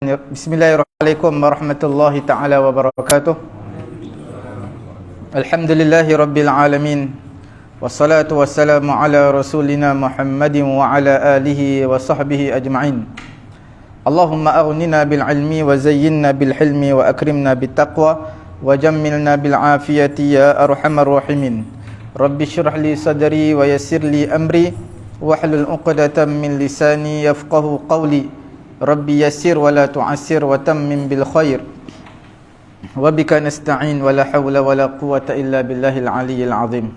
Bismillahirrahmanirrahim warahmatullahi ta'ala wabarakatuh. Alhamdulillahi rabbil alamin. Wassalatu wassalamu ala rasulina Muhammadin wa ala alihi wa sahbihi ajma'in. Allahumma aghnina bil ilmi wa zayyinna bil hilmi wa akrimna bit taqwa wa jammilna bil afiyati ya arhamar rahimin. Rabbi shrah li sadri wa yassir li amri wahlul 'uqdatam min lisani yafqahu qawli. Rabbi yassir wa la tu'assir wa tammim bil khair wa bika nasta'in wa la hawla wa la quwwata illa billahil aliyyil azim.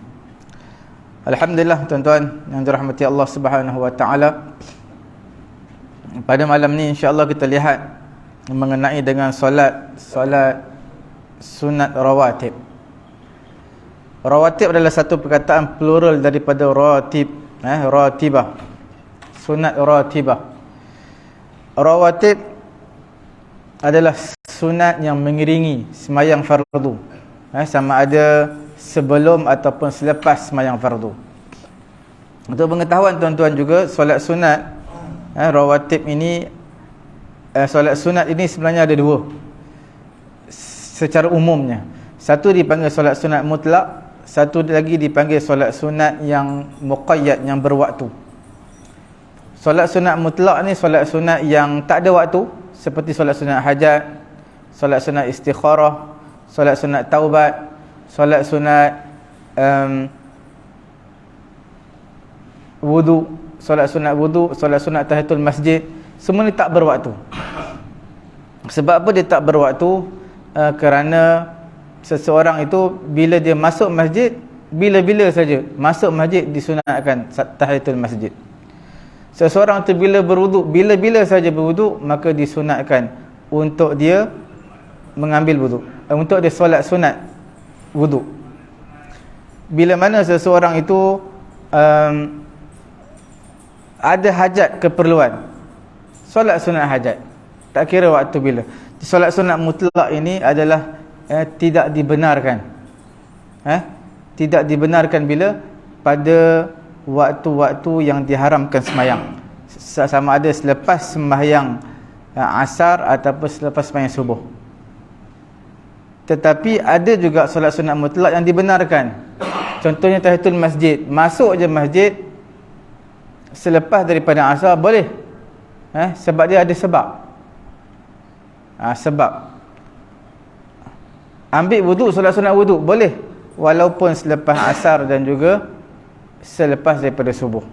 Alhamdulillah tuan-tuan yang dirahmati Allah Subhanahu wa taala. Pada malam ni insya-Allah kita lihat mengenai dengan solat sunat rawatib. Rawatib adalah satu perkataan plural daripada ratib, ratibah. Sunat ratibah. Rawatib adalah sunat yang mengiringi semayang fardu, sama ada sebelum ataupun selepas semayang fardu. Untuk pengetahuan tuan-tuan juga, solat sunat rawatib ini, solat sunat ini sebenarnya ada dua secara umumnya. Satu dipanggil solat sunat mutlak, satu lagi dipanggil solat sunat yang muqayyad, yang berwaktu. Solat sunat mutlak ni solat sunat yang tak ada waktu, seperti solat sunat hajat, solat sunat istikharah, solat sunat taubat, solat sunat wudu, solat sunat tahiyatul masjid. Semua ni tak berwaktu. Sebab apa dia tak berwaktu? Kerana seseorang itu bila dia masuk masjid, bila-bila saja masuk masjid disunatkan tahiyatul masjid. Seseorang tu bila berwuduk, bila-bila saja berwuduk, maka disunatkan untuk dia mengambil wuduk, untuk dia solat sunat wuduk. Bila mana seseorang itu ada hajat, keperluan, solat sunat hajat, tak kira waktu bila. Solat sunat mutlak ini adalah tidak dibenarkan. Tidak dibenarkan bila? Pada waktu-waktu yang diharamkan semayang, sama ada selepas sembahyang asar ataupun selepas sembahyang subuh. Tetapi ada juga solat sunat mutlak yang dibenarkan. Contohnya tahiyatul masjid, masuk je masjid selepas daripada asar boleh, sebab dia ada sebab. Sebab ambil wuduk, solat sunat wuduk boleh, walaupun selepas asar dan juga selepas daripada subuh.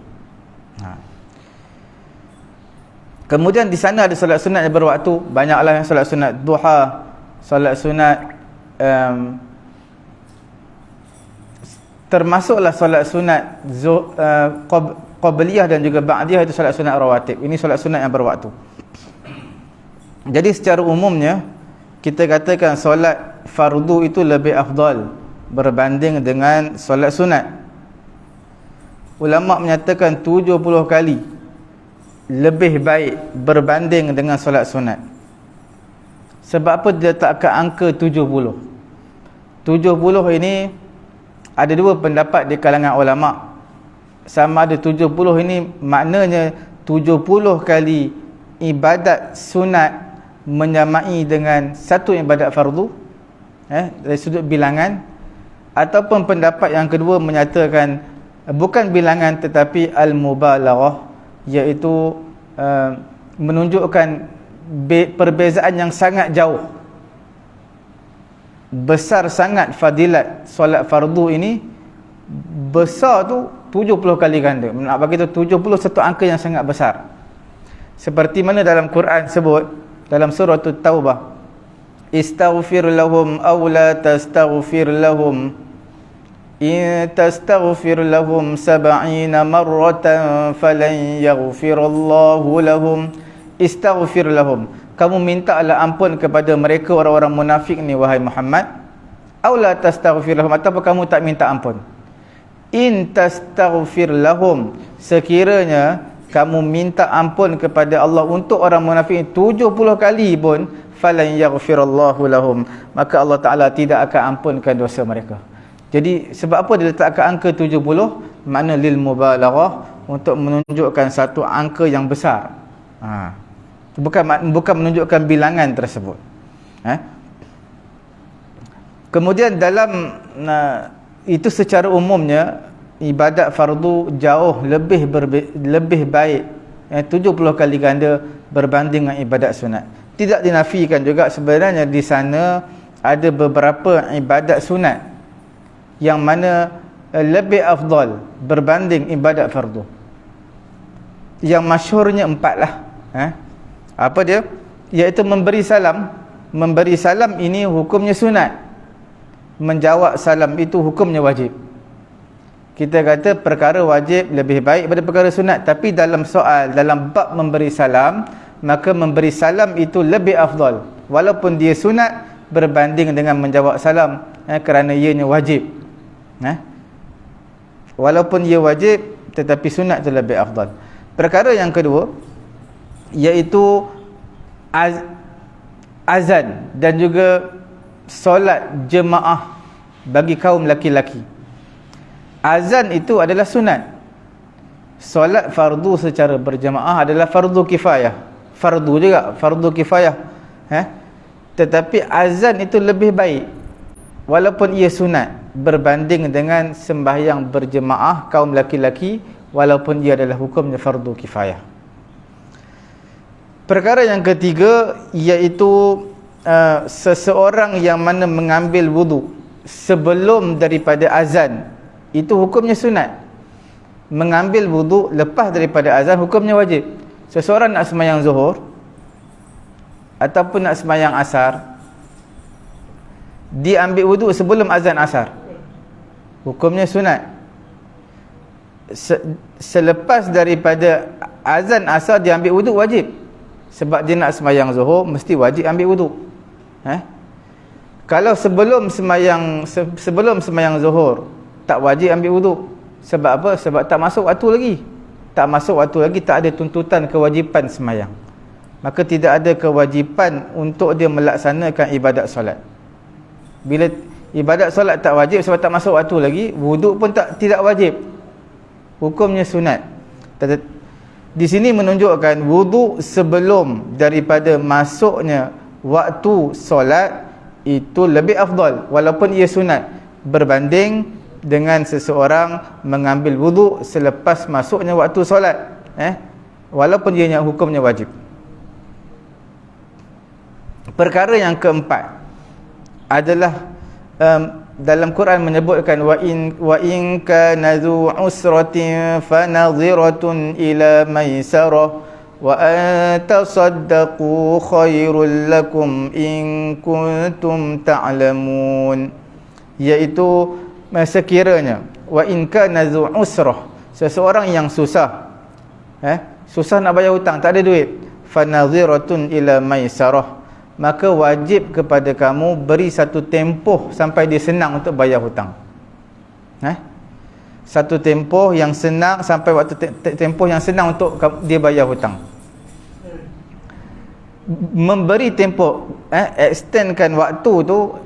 Kemudian di sana ada solat sunat yang berwaktu. Banyaklah yang solat sunat duha, solat sunat termasuklah solat sunat qabliyah dan juga ba'diyah, itu solat sunat rawatib. Ini solat sunat yang berwaktu. Jadi secara umumnya kita katakan solat fardu itu lebih afdal berbanding dengan solat sunat. Ulama menyatakan 70 kali lebih baik berbanding dengan solat sunat. Sebab apa dia letakkan angka 70? 70 ini ada dua pendapat di kalangan ulama. Sama ada 70 ini maknanya 70 kali ibadat sunat menyamai dengan satu ibadat fardu, dari sudut bilangan, ataupun pendapat yang kedua menyatakan bukan bilangan tetapi al-mubalaghah, iaitu menunjukkan perbezaan yang sangat jauh. Besar sangat fadilat solat fardu ini, besar tu 70 kali ganda. Nak bagi tu 70 satu angka yang sangat besar. Seperti mana dalam Quran sebut dalam surah Taubah, istaghfir lahum aw la tastaghfir lahum in tastaghfir lahum 70 marratan falan yaghfirallahu lahum. Istaghfir lahum, kamu mintalah ampun kepada mereka orang-orang munafik ni wahai Muhammad. Aw la tastaghfir lahum, ataupun kamu tak minta ampun. In tastaghfir lahum, sekiranya kamu minta ampun kepada Allah untuk orang munafik 70 kali pun, falan yaghfirallahu lahum, maka Allah Ta'ala tidak akan ampunkan dosa mereka. Jadi sebab apa dia letakkan angka 70? Makna lil mubalaghah, untuk menunjukkan satu angka yang besar. bukan menunjukkan bilangan tersebut. Kemudian dalam itu secara umumnya ibadat fardu jauh lebih baik 70 kali ganda berbanding dengan ibadat sunat. Tidak dinafikan juga sebenarnya di sana ada beberapa ibadat sunat yang mana lebih afdal berbanding ibadat fardu. Yang masyhurnya 4 lah. Apa dia? Iaitu memberi salam. Memberi salam ini hukumnya sunat. Menjawab salam itu hukumnya wajib. Kita kata perkara wajib lebih baik daripada perkara sunat, tapi dalam bab memberi salam, maka memberi salam itu lebih afdal walaupun dia sunat berbanding dengan menjawab salam, kerana ianya wajib. Walaupun ia wajib tetapi sunat itu lebih afdal. Perkara yang kedua iaitu azan dan juga solat jemaah bagi kaum laki-laki. Azan itu adalah sunat. Solat fardu secara berjemaah adalah fardu kifayah. Fardu juga, fardu kifayah. Tetapi azan itu lebih baik walaupun ia sunat berbanding dengan sembahyang berjemaah kaum laki-laki walaupun ia adalah hukumnya fardu kifayah. Perkara yang ketiga iaitu seseorang yang mana mengambil wudu sebelum daripada azan, itu hukumnya sunat. Mengambil wudu lepas daripada azan hukumnya wajib. Seseorang nak sembahyang zuhur ataupun nak sembahyang asar, dia ambil wudu sebelum azan asar, hukumnya sunat. Selepas daripada azan asar dia ambil wudu wajib, sebab dia nak sembahyang zuhur mesti wajib ambil wudu. Kalau sebelum sembahyang zuhur tak wajib ambil wudu. Sebab apa? Sebab tak masuk waktu lagi. Tak masuk waktu lagi, tak ada tuntutan kewajipan sembahyang. Maka tidak ada kewajipan untuk dia melaksanakan ibadat solat. Bila ibadat solat tak wajib sebab tak masuk waktu lagi, wudu pun tidak wajib. Hukumnya sunat. Di sini menunjukkan wudu sebelum daripada masuknya waktu solat itu lebih afdal walaupun ia sunat berbanding dengan seseorang mengambil wudu selepas masuknya waktu solat, walaupun ianya hukumnya wajib. Perkara yang keempat adalah dalam Quran menyebutkan wa in kana dzu usratin fanadhiratun ila maisarah wa tasaddaqu khairul lakum in kuntum ta'lamun. Iaitu sekiranya wa in kana dzu usrah, seseorang yang susah, susah nak bayar hutang, tak ada duit, fanadhiratun ila maisarah, maka wajib kepada kamu beri satu tempoh sampai dia senang untuk bayar hutang. Satu tempoh yang senang, sampai waktu tempoh yang senang untuk dia bayar hutang. Memberi tempoh, extendkan waktu tu,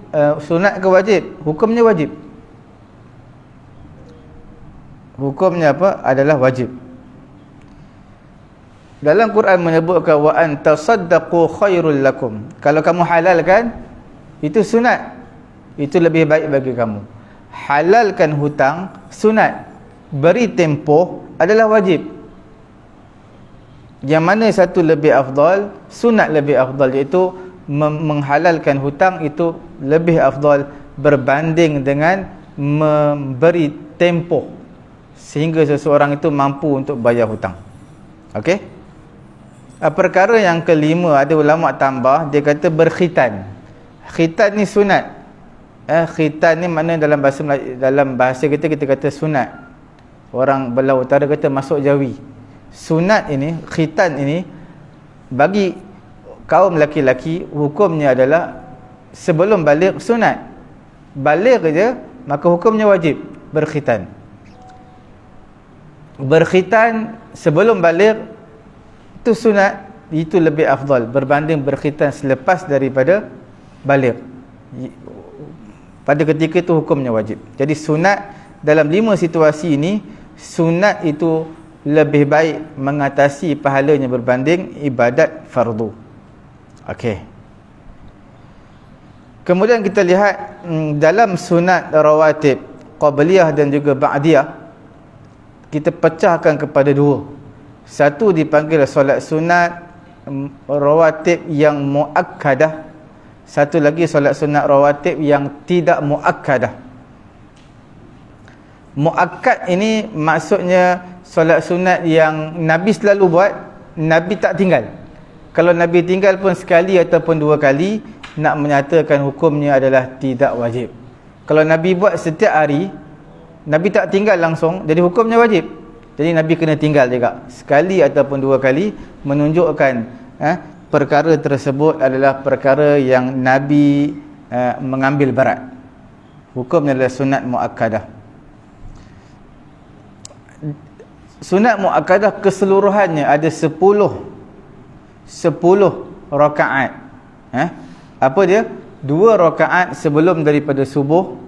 sunat ke wajib? Hukumnya wajib. Hukumnya apa? Adalah wajib. Dalam Quran menyebutkan wa an tasaddaqu khairul lakum. Kalau kamu halalkan, itu sunat. Itu lebih baik bagi kamu. Halalkan hutang sunat. Beri tempoh adalah wajib. Yang mana satu lebih afdal? Sunat lebih afdal, iaitu menghalalkan hutang itu lebih afdal berbanding dengan memberi tempoh sehingga seseorang itu mampu untuk bayar hutang. Okey? Perkara yang kelima, ada ulama tambah, dia kata berkhitan. Khitan ni sunat. Khitan ni makna dalam bahasa kita kata sunat. Orang belah utara kata masuk jawi. Sunat ini, khitan ini, bagi kaum laki-laki hukumnya adalah sebelum balik sunat. Balik je maka hukumnya wajib berkhitan. Berkhitan sebelum balik itu sunat, itu lebih afdal berbanding berkhitan selepas daripada balik. Pada ketika itu hukumnya wajib. Jadi sunat dalam 5 situasi ini, sunat itu lebih baik mengatasi pahalanya berbanding ibadat fardu. Okey. Kemudian kita lihat dalam sunat rawatib qabliyah dan juga ba'diyah, kita pecahkan kepada dua. Satu dipanggil solat sunat rawatib yang muakkadah, satu lagi solat sunat rawatib yang tidak muakkadah. Muakkad ini maksudnya solat sunat yang Nabi selalu buat, Nabi tak tinggal. Kalau Nabi tinggal pun sekali ataupun dua kali, nak menyatakan hukumnya adalah tidak wajib. Kalau Nabi buat setiap hari, Nabi tak tinggal langsung, jadi hukumnya wajib. Jadi Nabi kena tinggal juga sekali ataupun dua kali, menunjukkan perkara tersebut adalah perkara yang Nabi mengambil berat. Hukumnya adalah sunat muakkadah. Sunat muakkadah keseluruhannya ada 10 rakaat. Apa dia? 2 rakaat sebelum daripada subuh.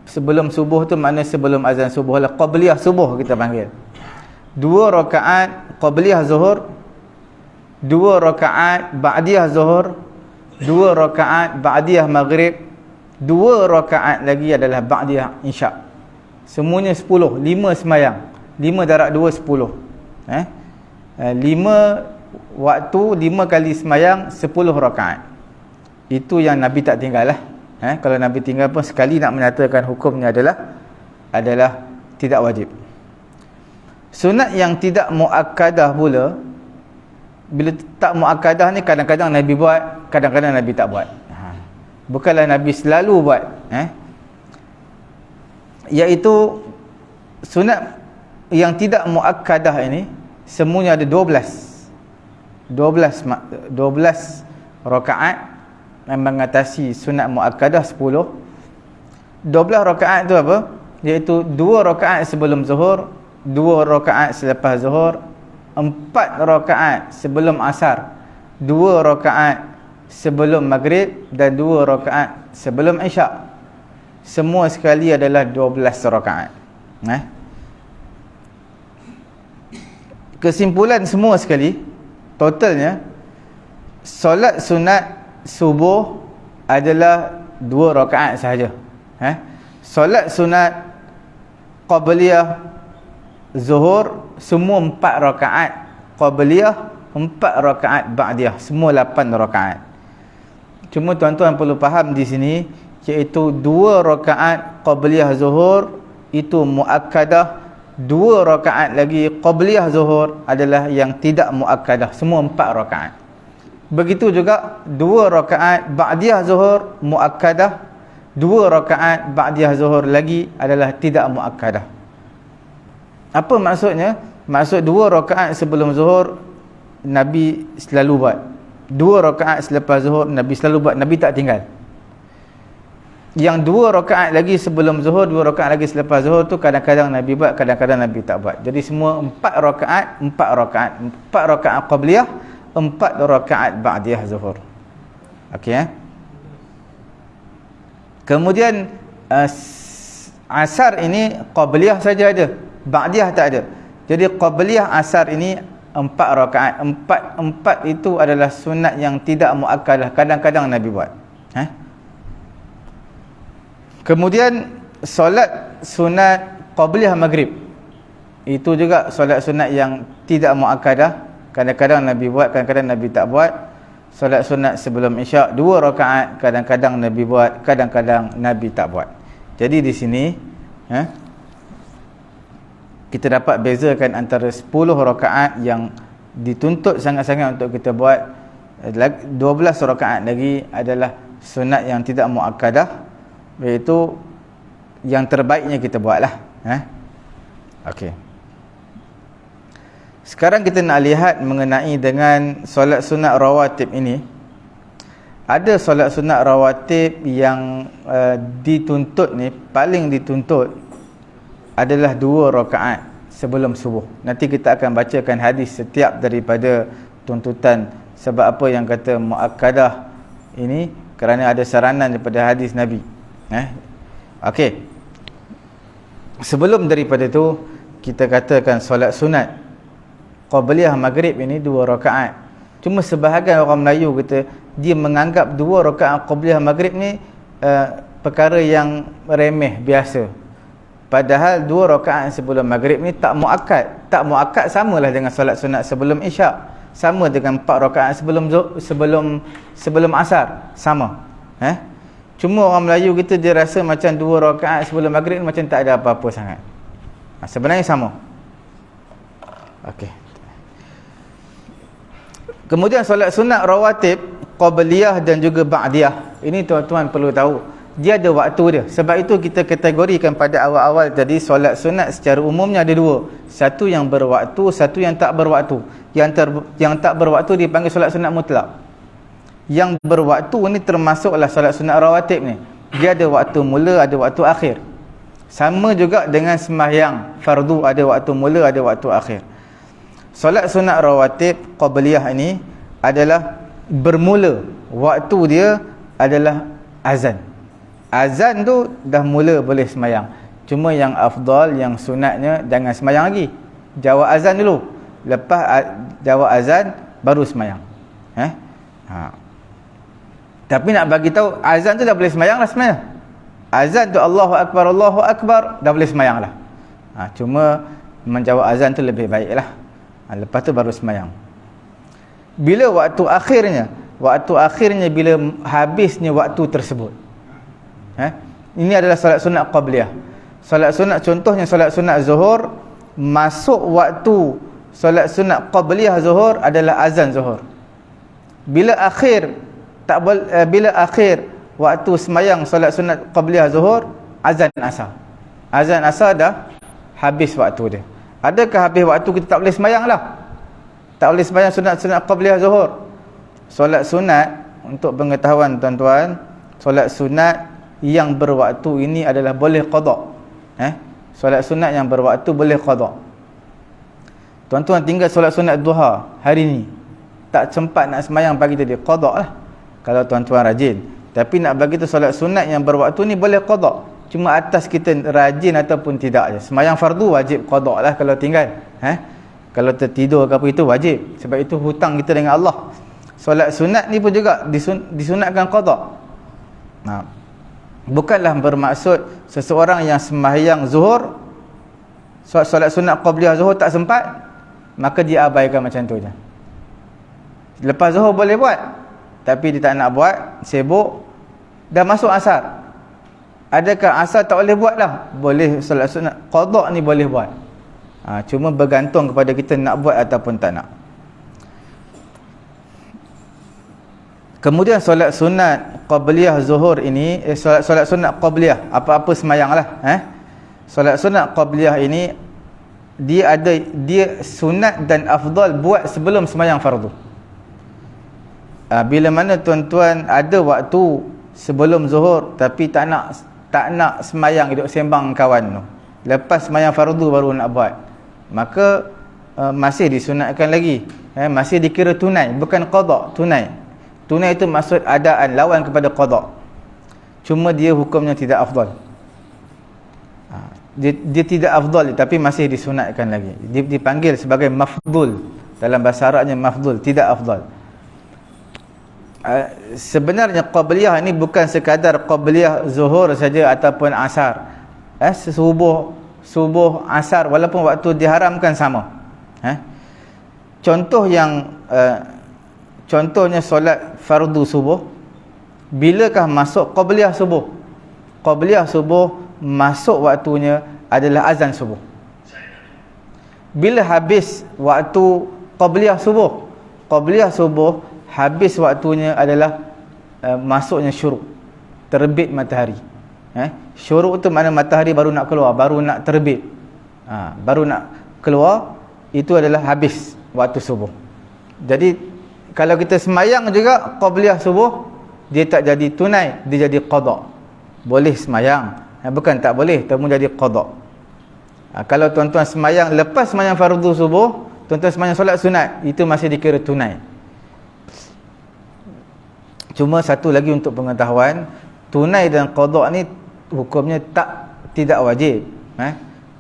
Sebelum subuh tu makna sebelum azan subuh lah, qabliyah subuh kita panggil. 2 rakaat qabliyah zuhur, 2 rakaat ba'diyah zuhur, 2 rakaat ba'diyah maghrib, 2 rakaat lagi adalah ba'diyah isyak. Semuanya 10, 5 semayang. 5 darab 2 10. 5 waktu, 5 kali semayang 10 rakaat. Itu yang Nabi tak tinggal lah. Kalau Nabi tinggal pun sekali, nak menyatakan hukumnya adalah tidak wajib. Sunat yang tidak muakkadah pula, bila tak muakkadah ni kadang-kadang Nabi buat, kadang-kadang Nabi tak buat. Bukanlah Nabi selalu buat. Iaitu sunat yang tidak muakkadah ini semuanya ada 12 rakaat yang mengatasi sunat muakkadah 10. 12 rakaat tu apa? Iaitu 2 rakaat sebelum zuhur, 2 rakaat selepas zuhur, 4 rakaat sebelum asar, 2 rakaat sebelum maghrib dan 2 rakaat sebelum isyak. Semua sekali adalah 12 rakaat. Kesimpulan semua sekali, totalnya solat sunat subuh adalah 2 rakaat sahaja. Solat sunat qabliyah zuhur semua 4 rakaat qabliyah, 4 rakaat ba'diyah, semua 8 rakaat. Cuma tuan-tuan perlu faham di sini, iaitu 2 rakaat qabliyah zuhur itu muakkadah, 2 rakaat lagi qabliyah zuhur adalah yang tidak muakkadah, semua 4 rakaat. Begitu juga 2 rakaat ba'diyah zuhur muakkadah, 2 rakaat ba'diyah zuhur lagi adalah tidak muakkadah. Apa maksudnya? Maksud 2 rakaat sebelum zuhur Nabi selalu buat, 2 rakaat selepas zuhur Nabi selalu buat, Nabi tak tinggal. Yang 2 rakaat lagi sebelum zuhur, 2 rakaat lagi selepas zuhur tu kadang-kadang Nabi buat, kadang-kadang Nabi tak buat. Jadi semua 4 rakaat, 4 rakaat qabliyah, 4 rakaat ba'diyah zuhur. Okey. Kemudian asar ini qabliyah saja ada, ba'diyah tak ada. Jadi qabliyah asar ini 4 rakaat. 4 itu adalah sunat yang tidak muakkadah, kadang-kadang Nabi buat. Kemudian solat sunat qabliyah maghrib, itu juga solat sunat yang tidak muakkadah, kadang-kadang Nabi buat, kadang-kadang Nabi tak buat. Solat sunat sebelum isyak 2 rakaat, kadang-kadang Nabi buat, kadang-kadang Nabi tak buat. Jadi di sini kita dapat bezakan antara 10 rakaat yang dituntut sangat-sangat untuk kita buat, 12 rakaat lagi adalah sunat yang tidak muakkadah, iaitu yang terbaiknya kita buatlah. Okey. Sekarang kita nak lihat mengenai dengan solat sunat rawatib ini. Ada solat sunat rawatib yang dituntut ni, paling dituntut adalah 2 rakaat sebelum subuh. Nanti kita akan bacakan hadis setiap daripada tuntutan sebab apa yang kata muakkadah ini, kerana ada saranan daripada hadis Nabi. Okey. Sebelum daripada itu, kita katakan solat sunat qabliyah maghrib ini 2 rakaat. Cuma sebahagian orang Melayu kita, dia menganggap 2 rakaat qabliyah maghrib ni perkara yang remeh, biasa. Padahal 2 rakaat sebelum maghrib ni tak muakkad. Tak muakkad samalah dengan solat sunat sebelum isyak. Sama dengan 4 rakaat sebelum asar. Sama. Cuma orang Melayu kita dia rasa macam 2 rakaat sebelum maghrib macam tak ada apa-apa sangat. Sebenarnya sama. Okey. Kemudian solat sunat rawatib qabliyah dan juga ba'diyah. Ini tuan-tuan perlu tahu. Dia ada waktu dia. Sebab itu kita kategorikan pada awal-awal tadi, solat sunat secara umumnya ada 2. Satu yang berwaktu, satu yang tak berwaktu. Yang tak berwaktu dipanggil solat sunat mutlak. Yang berwaktu ni termasuklah solat sunat rawatib ni. Dia ada waktu mula, ada waktu akhir. Sama juga dengan sembahyang fardu, ada waktu mula, ada waktu akhir. Solat sunat rawatib qabliyah ini adalah bermula, waktu dia adalah azan. Azan tu dah mula boleh sembahyang. Cuma yang afdal, yang sunatnya jangan sembahyang lagi. Jawab azan dulu. Lepas jawab azan baru sembahyang. Tapi nak bagi tahu azan tu dah boleh sembahyang lah sebenarnya. Azan tu Allahu Akbar dah boleh sembahyang lah. Cuma menjawab azan tu lebih baik lah. Lepas tu baru sembahyang. Bila waktu akhirnya? Waktu akhirnya bila habisnya waktu tersebut. Ini adalah solat sunat qabliyah. Solat sunat, contohnya solat sunat zuhur, masuk waktu solat sunat qabliyah zuhur adalah azan zuhur. Bila akhir bila akhir waktu sembahyang solat sunat qabliyah zuhur, azan asar. Azan asar dah habis waktu dia. Adakah habis waktu kita tak boleh sembahyang lah? Tak boleh sembahyang sunat qabliyah zuhur. Solat sunat, untuk pengetahuan tuan-tuan, solat sunat yang berwaktu ini adalah boleh qada. Solat sunat yang berwaktu boleh qada. Tuan-tuan tinggal solat sunat duha hari ni, tak sempat nak sembahyang pagi tadi, qada lah kalau tuan-tuan rajin. Tapi nak bagi tu solat sunat yang berwaktu ni boleh qada. Cuma atas kita rajin ataupun tidak je. Sembahyang fardu wajib qada lah kalau tinggal. Kalau tertidur ke apa itu wajib. Sebab itu hutang kita dengan Allah. Solat sunat ni pun juga disunatkan qada. Bukanlah bermaksud seseorang yang sembahyang zuhur, solat sunat qabliyah zuhur tak sempat, maka dia abaikan macam tu je. Lepas zuhur boleh buat, tapi dia tak nak buat, sibuk, dah masuk asar. Adakah asar tak boleh buat lah? Boleh, solat sunat qada ni boleh buat. Cuma bergantung kepada kita nak buat ataupun tak nak. Kemudian solat sunat qabliyah zuhur ini, solat sunat qabliyah, apa-apa sembahyang lah. Solat sunat qabliyah ini dia sunat dan afdal buat sebelum sembahyang fardu. Bila mana tuan-tuan ada waktu sebelum zuhur tapi tak nak sembahyang, duduk sembang kawan tu, lepas sembahyang fardu baru nak buat, maka masih disunatkan lagi. Masih dikira tunai, bukan qada, tunai. Tunai itu maksud adaan, lawan kepada qada. Cuma dia hukumnya tidak afdal. Dia tidak afdal tapi masih disunatkan lagi. Dia dipanggil sebagai mafdul. Dalam bahasa Arabnya mafdul, tidak afdal. Sebenarnya qabliyah ini bukan sekadar qabliyah zuhur saja ataupun asar. Subuh, asar, walaupun waktu diharamkan sama. Contohnya solat fardu subuh, bilakah masuk qabliyah subuh? Qabliyah subuh masuk waktunya adalah azan subuh. Bila habis waktu qabliyah subuh? Qabliyah subuh habis waktunya adalah masuknya syuruk, terbit matahari. Syuruk tu mana matahari baru nak keluar, baru nak terbit, baru nak keluar, itu adalah habis waktu subuh. Jadi kalau kita sembahyang juga qabliyah subuh, dia tak jadi tunai, dia jadi qada. Boleh sembahyang, bukan tak boleh, tapi jadi qada. Kalau tuan-tuan sembahyang lepas sembahyang fardu subuh, tuan-tuan sembahyang solat sunat, itu masih dikira tunai. Cuma satu lagi untuk pengetahuan, tunai dan qada ni hukumnya tidak wajib.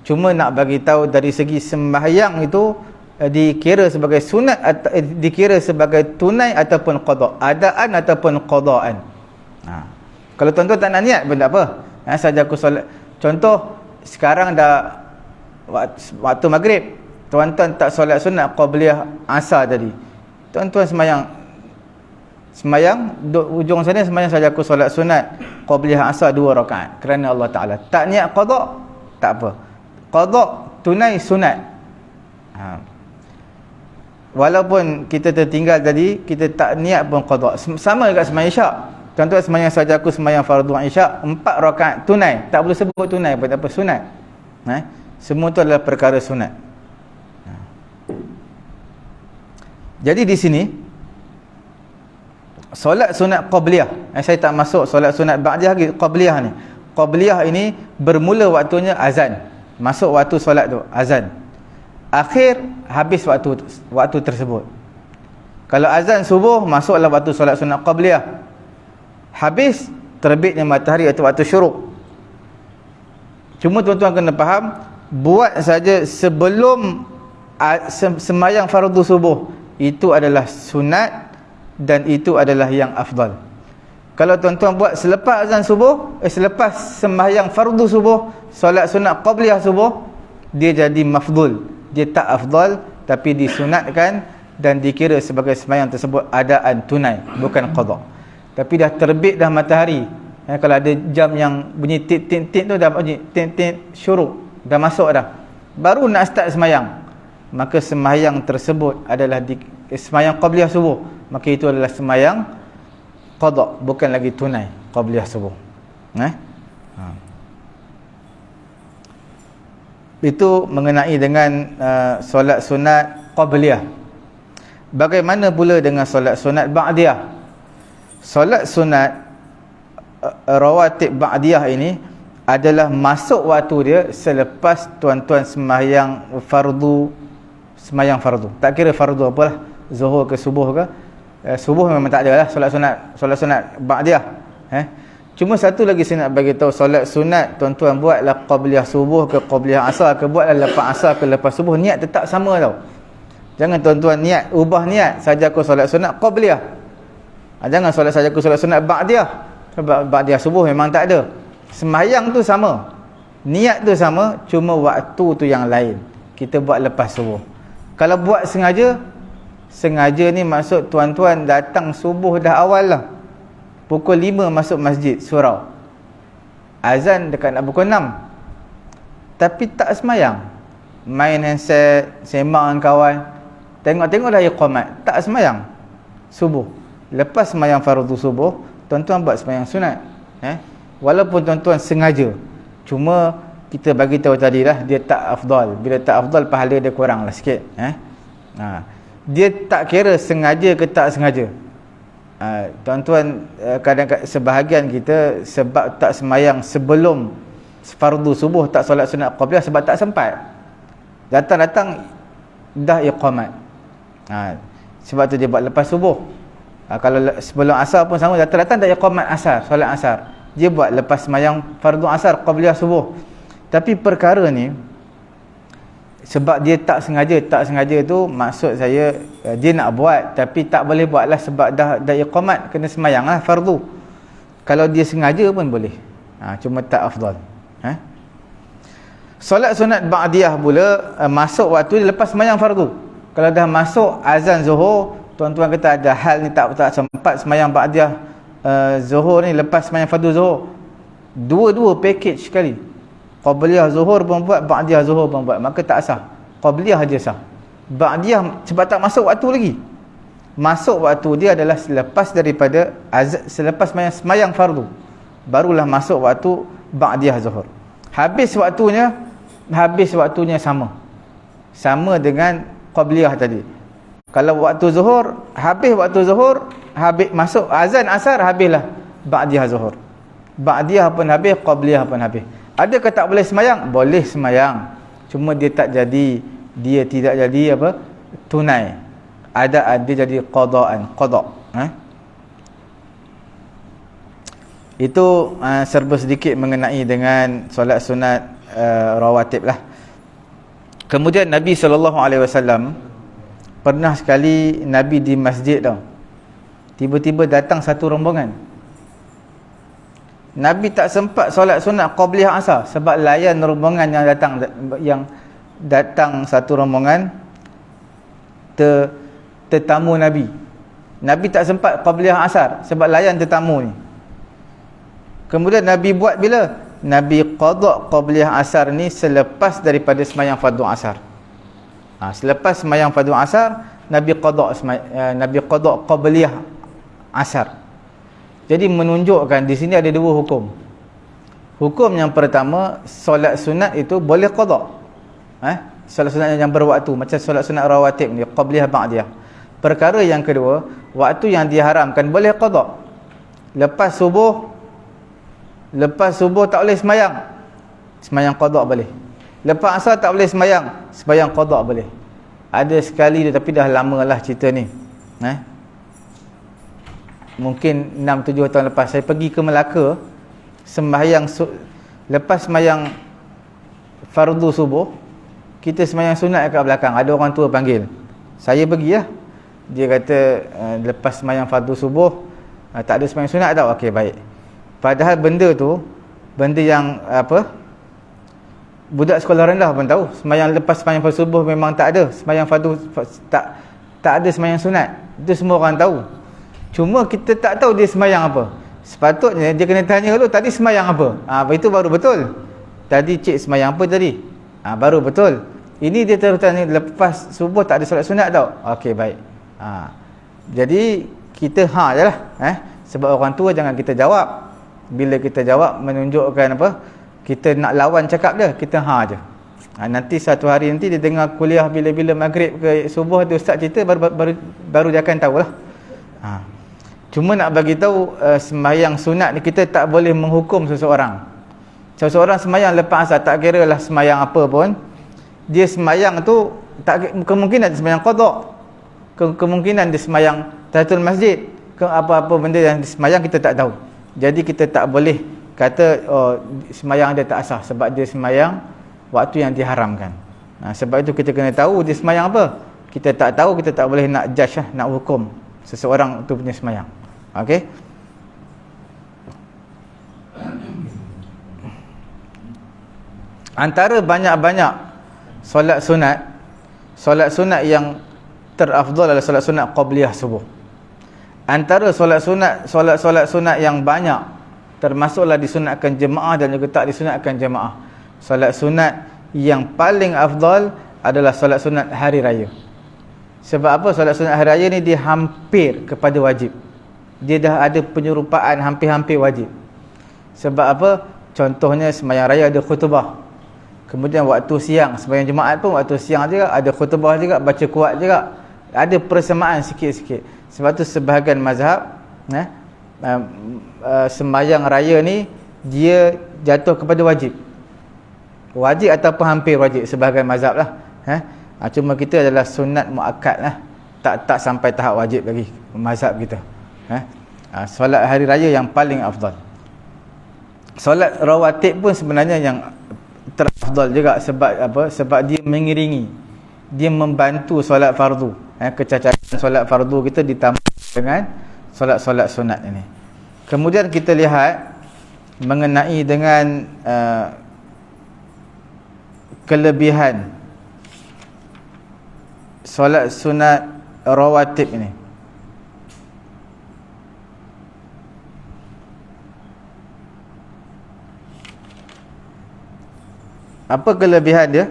Cuma nak bagi tahu dari segi sembahyang itu dikira sebagai sunat atau dikira sebagai tunai ataupun qada, adaan ataupun qadaan. Kalau tuan-tuan tak nak niat pun tak apa. Saja aku solat. Contoh sekarang dah waktu maghrib, tuan-tuan tak solat sunat qabliyah asar tadi. Tuan-tuan semayang ujung sana semayang saja aku solat sunat qabliyah asar 2 rakaat kerana Allah Taala. Tak niat qada, tak apa. Qada tunai sunat. Walaupun kita tertinggal tadi, kita tak niat pun qada. Sama juga semayang isyak. Tuan-tuan semayang saja aku semayang fardu isyak 4 rakaat tunai, tak boleh sebut tunai pun tak apa, sunat. Semua tu adalah perkara sunat. Jadi di sini solat sunat qabliyah, saya tak masuk solat sunat ba'diyah lagi. Qabliyah ni, qabliyah ini bermula waktunya azan, masuk waktu solat tu azan, akhir habis waktu tersebut. Kalau azan subuh, masuklah waktu solat sunat qabliyah, habis terbitnya matahari atau waktu syuruk. Cuma tuan-tuan kena faham, buat saja sebelum sembahyang fardu subuh itu adalah sunat dan itu adalah yang afdal. Kalau tuan-tuan buat selepas azan subuh, selepas sembahyang fardu subuh, solat sunat qabliyah subuh, dia jadi mafdul, dia tak afdal, tapi disunatkan dan dikira sebagai sembahyang tersebut adaan tunai, bukan qada. Tapi dah terbit dah matahari, kalau ada jam yang bunyi tit-tit-tit tu dah bunyi tit-tit syuruk, dah masuk dah, baru nak start sembahyang, maka sembahyang tersebut adalah sembahyang qabliyah subuh, maka itu adalah sembahyang qada, bukan lagi tunai qabliyah subuh. Itu mengenai dengan solat sunat qabliyah. Bagaimana pula dengan solat sunat ba'diyah? Solat sunat rawatib ba'diyah ini adalah masuk waktu dia selepas tuan-tuan sembahyang fardu. Tak kira fardu apalah, zuhur ke subuh ke. Subuh memang tak ada lah solat sunat ba'diyah. Cuma satu lagi saya nak bagi tahu, solat sunat tuan-tuan buatlah qabliyah subuh ke qabliyah asar ke, buatlah lepas asar ke lepas subuh, niat tetap sama tau. Jangan tuan-tuan ubah niat saja aku solat sunat qabliyah. Jangan solat saja aku solat sunat ba'diyah. Sebab ba'diyah subuh memang tak ada. Sembahyang tu sama, niat tu sama, cuma waktu tu yang lain. Kita buat lepas subuh. Kalau buat sengaja ni maksud tuan-tuan datang subuh dah awal lah, pukul 5 masuk masjid surau, azan dekat nak pukul 6, tapi tak sembahyang, main handset, sembang dengan kawan, tengok-tengok dah iqamat, tak sembahyang subuh. Lepas sembahyang fardu subuh, tuan-tuan buat sembahyang sunat. Walaupun tuan-tuan sengaja, cuma kita bagi tahu tadi lah, dia tak afdal. Bila tak afdal, pahala dia kurang lah sikit. Dia tak kira sengaja ke tak sengaja. Tuan-tuan, kadang-kadang sebahagian kita sebab tak sembahyang sebelum fardu subuh, tak solat sunat qabliyah sebab tak sempat. Datang-datang dah iqamat. Sebab tu dia buat lepas subuh. Kalau sebelum asar pun sama, datang-datang dah iqamat asar, solat asar, dia buat lepas sembahyang fardu asar qabliyah subuh. Tapi perkara ni sebab dia tak sengaja tu, maksud saya dia nak buat tapi tak boleh buat lah sebab dah iqamat, kena sembahyang lah fardu. Kalau dia sengaja pun boleh, cuma tak afdal. Solat sunat ba'diyah pula masuk waktu dia lepas sembahyang fardu. Kalau dah masuk azan zuhur, tuan-tuan kata ada hal ni tak sempat sembahyang ba'diyah zuhur ni lepas sembahyang fardu zuhur, dua package sekali, qabliyah zuhur pun buat, ba'diyah zuhur pun buat, maka tak sah. Qabliyah aja sah. Ba'diyah sebab tak masuk waktu lagi. Masuk waktu dia adalah selepas daripada selepas sembahyang fardu, barulah masuk waktu ba'diyah zuhur. Habis waktunya sama dengan qabliyah tadi. Kalau waktu zuhur, habis masuk azan asar, habislah ba'diyah zuhur. Ba'diyah pun habis, qabliyah pun habis. Adakah tak boleh sembahyang? Boleh sembahyang, cuma dia tidak jadi apa? Tunai. Dia jadi qada. Itu serba sedikit mengenai dengan solat sunat rawatib lah. Kemudian Nabi SAW pernah sekali Nabi di masjid tau, tiba-tiba datang satu rombongan. Nabi tak sempat solat sunat qabliyah asar sebab layan rombongan yang datang satu rombongan tetamu Nabi. Nabi tak sempat qabliyah asar sebab layan tetamu ni. Kemudian Nabi buat bila? Nabi qada qabliyah asar ni selepas daripada sembahyang fardu asar. Selepas sembahyang fardu asar, Nabi qada qabliyah asar. Jadi menunjukkan di sini ada dua hukum. Hukum yang pertama, solat sunat itu boleh qada. Solat sunat yang berwaktu, macam solat sunat rawatib ni, qabliyah ba'diyah. Perkara yang kedua, waktu yang diharamkan boleh qada. Lepas subuh tak boleh sembahyang qada boleh. Lepas asar tak boleh sembahyang qada boleh. Ada sekali tapi dah lama lah cerita ni. Mungkin 6-7 tahun lepas saya pergi ke Melaka, lepas sembahyang fardu subuh, kita sembahyang sunat kat belakang, ada orang tua panggil. Saya pergi lah. Dia kata lepas sembahyang fardu subuh tak ada sembahyang sunat tau. Okey, baik. Padahal benda tu, benda yang budak sekolah rendah pun tahu. Lepas sembahyang fardu subuh memang tak ada sembahyang fardu, tak ada sembahyang sunat. Itu semua orang tahu. Cuma kita tak tahu dia sembahyang apa. Sepatutnya dia kena tanya dulu, tadi sembahyang apa? Itu baru betul. Tadi cik sembahyang apa tadi? Baru betul. Ini dia terus tanya, lepas subuh tak ada solat sunat tau. Okey, baik. Jadi kita je lah. Sebab orang tua jangan kita jawab. Bila kita jawab menunjukkan apa? Kita nak lawan cakap dia, kita je. Nanti satu hari nanti dia dengar kuliah bila-bila maghrib ke subuh tu ustaz cerita, baru dia akan tahulah. Cuma nak bagi tahu sembahyang sunat ni kita tak boleh menghukum seseorang. Seseorang sembahyang lepas asar, tak kira lah sembahyang apa pun, dia sembahyang tu kemungkinan dia sembahyang qada, kemungkinan dia sembahyang tahiyatul masjid, apa-apa benda yang sembahyang kita tak tahu. Jadi kita tak boleh kata sembahyang dia tak sah sebab dia sembahyang waktu yang diharamkan. Sebab itu kita kena tahu dia sembahyang apa. Kita tak tahu, kita tak boleh nak judge nak hukum seseorang tu punya sembahyang. Okey. Antara banyak-banyak solat sunat yang terafdal adalah solat sunat qabliyah subuh. Antara solat sunat yang banyak, termasuklah disunatkan jemaah dan juga tak disunatkan jemaah. Solat sunat yang paling afdal adalah solat sunat hari raya. Sebab apa? Solat sunat hari raya ni dia hampir kepada wajib. Dia dah ada penyerupaan hampir-hampir wajib. Sebab apa? Contohnya sembahyang raya ada khutbah. Kemudian waktu siang, sembahyang Jumaat pun waktu siang juga ada khutbah juga, baca kuat juga. Ada persamaan sikit-sikit. Sebab tu sebahagian mazhab sembahyang raya ni dia jatuh kepada wajib. Wajib ataupun hampir wajib, sebahagian mazhab lah. Cuma kita adalah sunat muakkad lah. Tak sampai tahap wajib lagi mazhab kita. Solat hari raya yang paling afdal. Solat rawatib pun sebenarnya yang terafdal juga. Sebab apa? Sebab dia mengiringi, dia membantu solat fardu. Kecacatan solat fardu kita ditambah dengan solat-solat sunat ini. Kemudian kita lihat mengenai dengan kelebihan solat sunat rawatib ini. Apa kelebihan dia?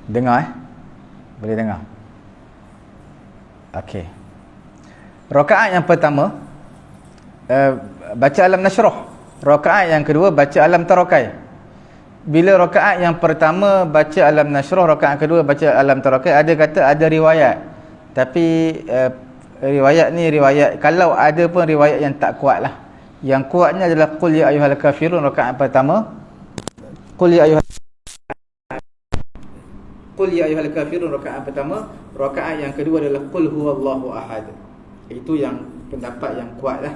Dengar Boleh dengar? Okey. Rakaat yang pertama baca alam nashrah. Rakaat yang kedua baca alam tarakai. Bila rakaat yang pertama baca alam nashrah, rakaat kedua baca alam tarakai, ada kata ada riwayat. Tapi riwayat ni riwayat, kalau ada pun riwayat yang tak kuat lah. Yang kuatnya adalah qul ya ayyuhal kafirun rakaat pertama. Qul ya ayyuhal kafirun rakaat pertama. Rakaat yang kedua adalah qul huwallahu ahad. Itu yang pendapat yang kuat lah.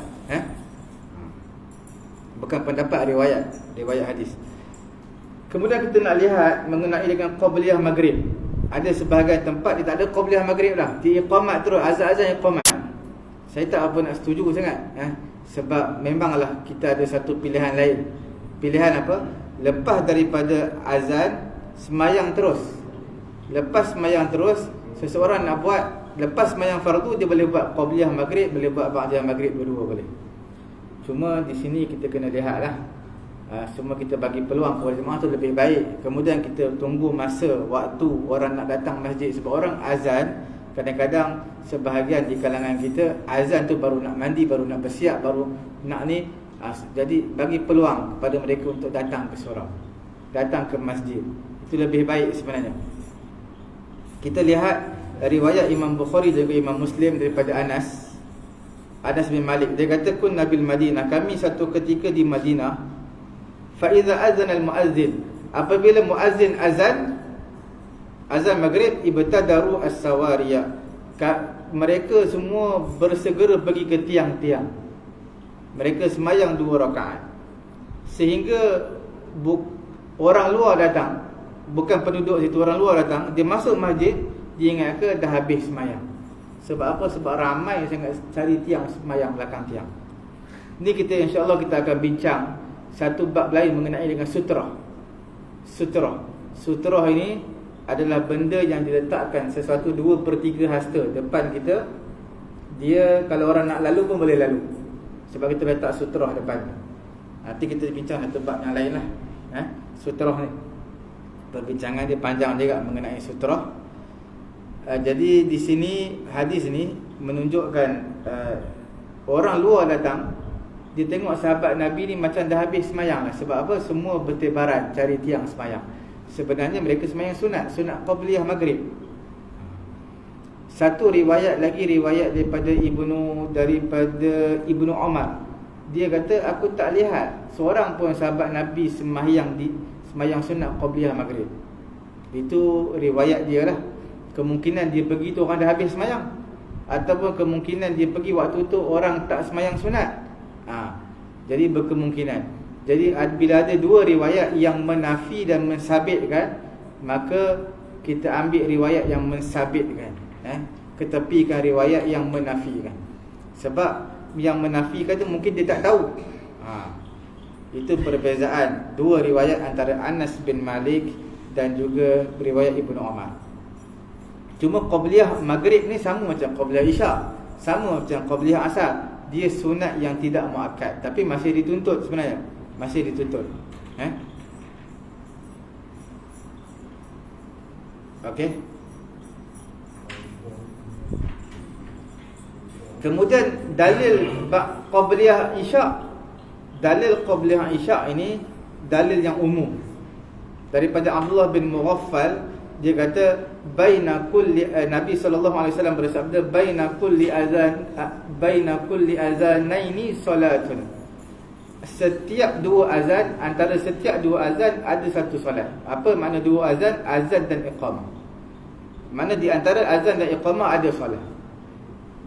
Bukan pendapat riwayat hadis. Kemudian kita nak lihat mengenai dengan qabliyah maghrib. Ada sebahagian tempat dia tak ada qabliyah maghrib lah. Dia iqamat terus, azan-azan iqamat. Saya tak apa nak setuju sangat. Sebab memanglah kita ada satu pilihan lain. Pilihan apa? Lepas daripada azan, semayang terus. Lepas semayang terus, seseorang nak buat, lepas semayang fardu dia boleh buat qabliyah maghrib, boleh buat ba'diyah maghrib, dua-dua boleh. Cuma di sini kita kena lihatlah. Semua kita bagi peluang kepada jemaah tu lebih baik. Kemudian kita tunggu masa waktu orang nak datang masjid. Sebab orang azan, kadang-kadang sebahagian di kalangan kita azan tu baru nak mandi, baru nak bersiap, baru nak ni. Jadi bagi peluang kepada mereka untuk datang ke surau, datang ke masjid. Itu lebih baik sebenarnya. Kita lihat riwayat Imam Bukhari dan Imam Muslim daripada Anas bin Malik. Dia kata kun Nabil Madinah, kami satu ketika di Madinah, fa iza azana al-muazzin, apabila muazzin azan maghrib, ibtadaru as-sawariya, mereka semua bersegera pergi ke tiang-tiang. Mereka semayang 2 rakaat. Sehingga orang luar datang, bukan penduduk situ, orang luar datang, dia masuk masjid, dia ingat ke dah habis semayang. Sebab apa? Sebab ramai sangat cari tiang semayang belakang tiang. Ni kita insya-Allah kita akan bincang satu bab lain mengenai dengan sutrah. Sutrah ini adalah benda yang diletakkan sesuatu 2/3 hasta depan kita. Dia kalau orang nak lalu pun boleh lalu, sebab kita letak sutrah depan. Nanti kita bincang satu bab yang lain lah. Sutrah ni, perbincangan dia panjang juga mengenai sutrah. Jadi di sini hadis ni menunjukkan orang luar datang, dia tengok sahabat Nabi ni macam dah habis semayang lah. Sebab apa? Semua bertebaran cari tiang semayang. Sebenarnya mereka semayang sunat qabliyah maghrib. Satu riwayat lagi, riwayat daripada Ibnu Umar. Dia kata aku tak lihat seorang pun sahabat Nabi semayang sunat qabliyah maghrib. Itu riwayat dia lah. Kemungkinan dia pergi tu orang dah habis semayang, ataupun kemungkinan dia pergi waktu tu orang tak semayang sunat. Jadi berkemungkinan. Jadi bila ada 2 riwayat yang menafi dan mensabitkan, maka kita ambil riwayat yang mensabitkan, ketepikan riwayat yang menafikan. Sebab yang menafikan tu mungkin dia tak tahu. Itu perbezaan 2 riwayat antara Anas bin Malik dan juga riwayat Ibnu Umar. Cuma qabliyah maghrib ni sama macam qabliyah isyak, sama macam qabliyah asar. Dia sunat yang tidak muakkad, tapi masih dituntut sebenarnya. Masih dituntut. Okey. Kemudian dalil qabliyah isyak. Dalil qabliyah isyak ini dalil yang umum. Daripada Abdullah bin Mughaffal, dia kata baina kulli, Nabi sallallahu alaihi wasallam bersabda baina kulli azanaini salatun. Setiap 2 azan, antara setiap 2 azan ada satu solat. Apa makna 2 azan? Azan dan iqamah. Mana di antara azan dan iqamah ada solat.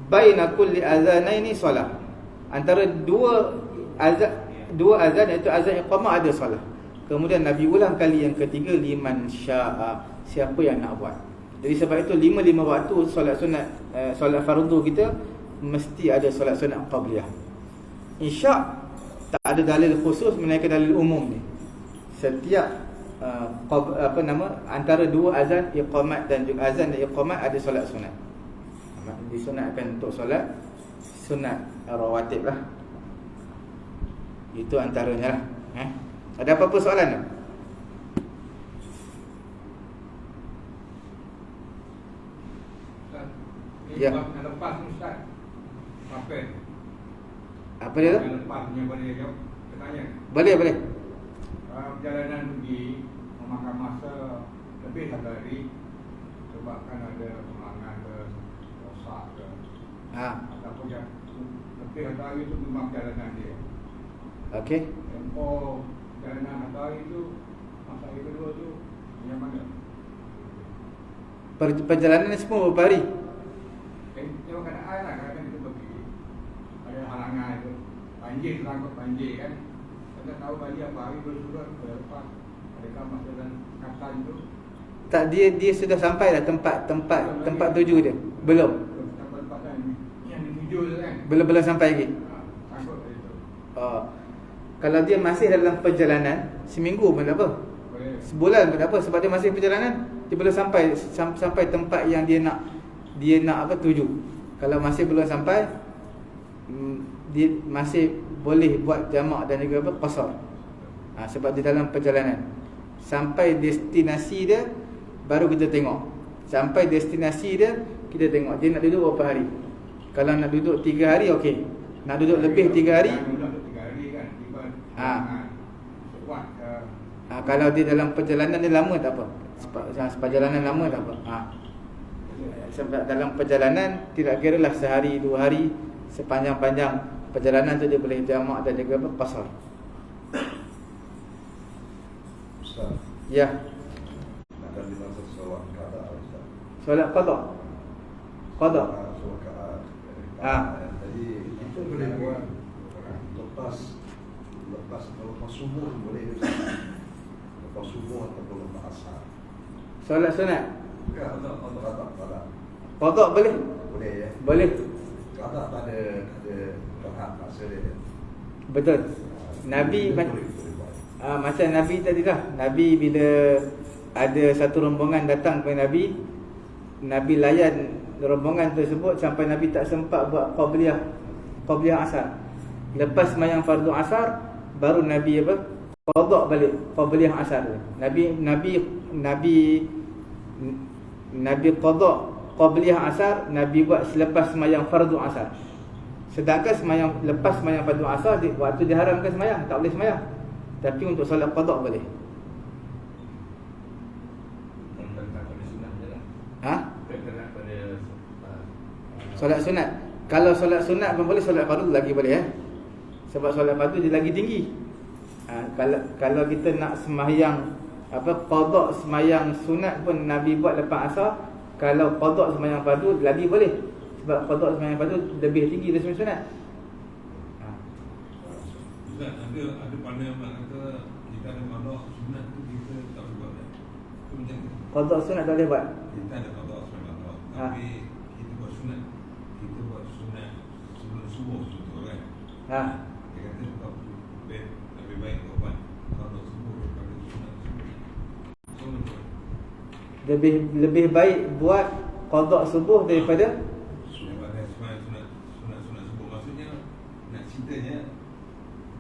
Baina kulli azanaini solat. Antara 2 azan iaitu azan iqamah ada solat. Kemudian Nabi ulang kali yang ketiga, liman syaa, siapa yang nak buat. Jadi sebab itu 5 waktu solat sunat, solat fardu kita mesti ada solat sunat qabliyah. Isyak tak ada dalil khusus melainkan dalil umum ni. Setiap antara 2 azan iqamat dan juga azan dan iqamat ada solat sunat. Disunatkan untuk solat sunat rawatib lah. Itu antaranya lah. Ada apa-apa soalan tak? Ya. Yang lepas ni Ustaz, apa? Apa dia tu? Yang lepas punya boleh jawab tanya. Boleh. Perjalanan pergi memakan masa lebih satu hari sebabkan ada halangan ke rosak ke ataupun yang lebih satu hari itu memang perjalanan dia. Okey. Tempoh perjalanan satu hari itu, masa hari kedua tu yang mana? Perjalanan ni semua berapa hari? Tengok keadaan lah, kadang-kadang kita pergi ada halangan itu, banjir, terangkut banjir kan. Kita tahu balik apa hari bersurut lepas. Adakah masa dan katan tu? Tak, dia sudah sampai dah tempat tuju dia. Belum. Tempat yang dituju tu kan. Belum sampai lagi. Takut dari tu. Kalau dia masih dalam perjalanan, seminggu pun tak apa. Boleh. Sebulan pun tak apa, sebab dia masih perjalanan. Dia belum sampai tempat yang dia nak tuju. Kalau masih belum sampai, dia masih boleh buat jamak dan juga qasar. Sebab dia dalam perjalanan. Sampai destinasi dia baru kita tengok. Sampai destinasi dia kita tengok dia nak duduk berapa hari. Kalau nak duduk 3 hari, okey. Nak duduk lebih 3 hari, Duduk 3 hari kan. Kuat. kalau dia dalam perjalanan dia lama tak apa. Perjalanan lama tak apa. Sebab dalam perjalanan tidak kiralah sehari 2 hari, sepanjang-panjang perjalanan tu dia boleh jamak dan juga qasar. Ustaz, Ya. akan dimaksud solat qada Ustaz. Solat qada. Qada. Solat qada. Jadi kita boleh buat lepas subuh boleh Ustaz. Lepas subuh ataupun lepas asar. Solat sunat. Qada. Qada boleh? Boleh ya. Boleh. Qada tak ada tahap masa dia. Betul. Nabi boleh buat. macam Nabi tadi lah. Nabi bila ada satu rombongan datang kepada Nabi layan rombongan tersebut sampai Nabi tak sempat buat qabliyah asar. Lepas sembahyang fardu asar baru Nabi qada balik qabliyah asar. Nabi qada qabliyah asar, Nabi buat selepas sembahyang fardu asar. Sedangkan lepas sembahyang fardu asar waktu diharamkan sembahyang, tak boleh sembahyang. Tapi untuk solat qada boleh. Solat sunat. Kalau solat sunat pun boleh, solat fardu lagi boleh Sebab solat fardu dia lagi tinggi. Kalau kita nak sembahyang qada sembahyang sunat pun Nabi buat lepas asar. Kalau qada sembahyang fardu lagi boleh. Sebab qada sembahyang fardu lebih tinggi daripada sembahyang sunat. Ustaz, ada pandangan kata jika ada qada sunat tu kita tak boleh buat kan? Tu macam tu. Qada sunat tak boleh buat. Kita ada qada sunat tapi kita buat sunat. Kita buat sunat sebelum subuh contoh kan. Dia kata lebih baik buat qada subuh daripada sunat subuh. So betul. Lebih baik buat qada subuh daripada sunat subuh. Maksudnya nak ceritanya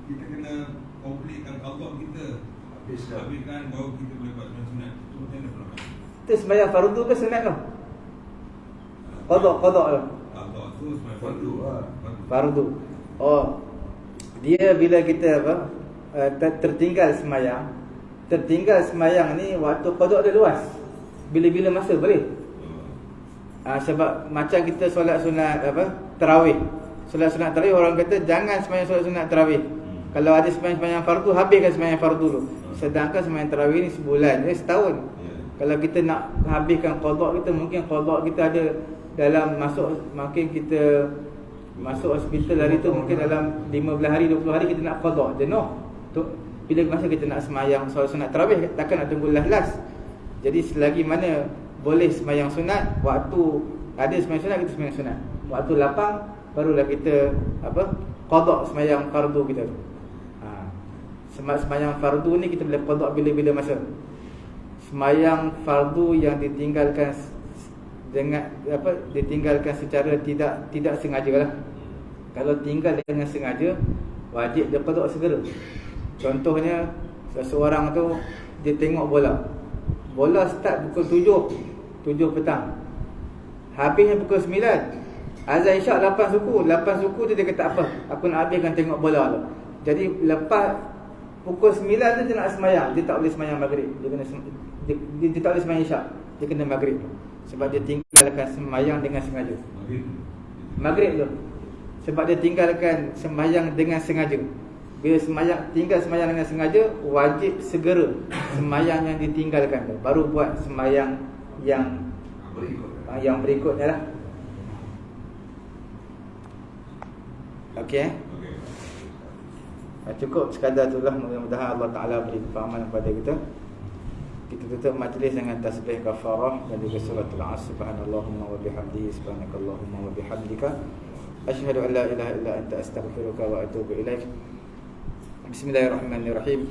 kita kena completekan qada kita. Habiskan baru kita boleh buat sunat. Itu macam mana pula? Itu sembahyang fardu ke sunat tu? Qada tu. Qada tu sembahyang fardu. Fardu. Dia bila kita tertinggal sembahyang ni waktu qada dia luas. Bila-bila masa boleh. Sebab macam kita solat sunat tarawih. Solat sunat tarawih orang kata jangan sembahyang solat sunat tarawih. Kalau ada sembahyang fardu, habiskan sembahyang fardu dulu. Sedangkan sembahyang tarawih ni sebulan, setahun. Kalau kita nak habiskan qada kita, mungkin qada kita ada dalam makin kita masuk hospital hari tu mungkin dalam 15 hari 20 hari kita nak qada jenuh. Bila masa kita nak sembahyang solat sunat tarawih takkan nak tunggu last. Jadi selagi mana boleh sembahyang sunat, waktu ada sembahyang sunat kita sembahyang sunat. Waktu lapang barulah kita qada sembahyang fardu kita tu. Sembahyang fardu ni kita boleh qada bila-bila masa. Sembahyang fardu yang ditinggalkan dengan ditinggalkan secara tidak sengaja lah. Kalau tinggal dengan sengaja, wajib dia qada segera. Contohnya seseorang tu dia tengok bola start pukul 7 petang. Habisnya pukul 9. Azan isyak 8 suku. 8 suku tu dia kata apa? Aku nak habiskan tengok bola tu. Jadi lepas pukul 9 tu dia nak semayang. Dia tak boleh semayang maghrib. Dia kena dia tak boleh semayang isyak. Dia kena maghrib. Sebab dia tinggalkan semayang dengan sengaja. Maghrib tu. Sebab dia tinggalkan semayang dengan sengaja. Bila tinggal semayang dengan sengaja, wajib segera semayang yang ditinggalkan tu. Baru buat semayang yang berikutnya lah. Okey. Cukup sekadar itulah. Mudah-mudahan Allah Ta'ala beri kefahaman kepada kita. Kita tutup majlis dengan tasbih kafarah dan juga suratul Asr. Subhanallahumma wa bihamdihi, subhanakallahumma wa bihamdika, asyhadu an la ilaha illa anta, astaghfiruka wa atubu ilaik. Bismillahirrahmanirrahim.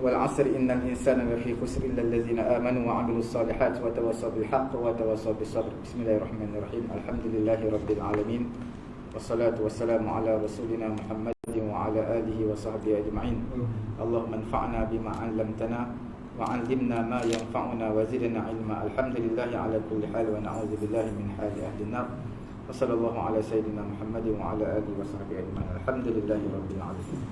Wal 'asr innal insana lafi khusr illa allazina amanu wa 'amilus solihati wa tawassaw bil haqq wa tawassaw bis sabr. Bismillahirrahmanirrahim. Alhamdulillahirabbil alamin. Wassalatu wassalamu ala rasulina Muhammadin wa ala alihi wa sahbihi ajma'in. Allahumma anfa'na bima 'allamtana wa 'allimna ma yanfa'una wa zidna 'ilma. Alhamdulillahi ala kulli hal wa na'udzu billahi min hali ahli an-nar. Wa sallallahu ala sayyidina Muhammadin wa ala alihi wa sahbihi ajma'in. Alhamdulillahi rabbil alamin.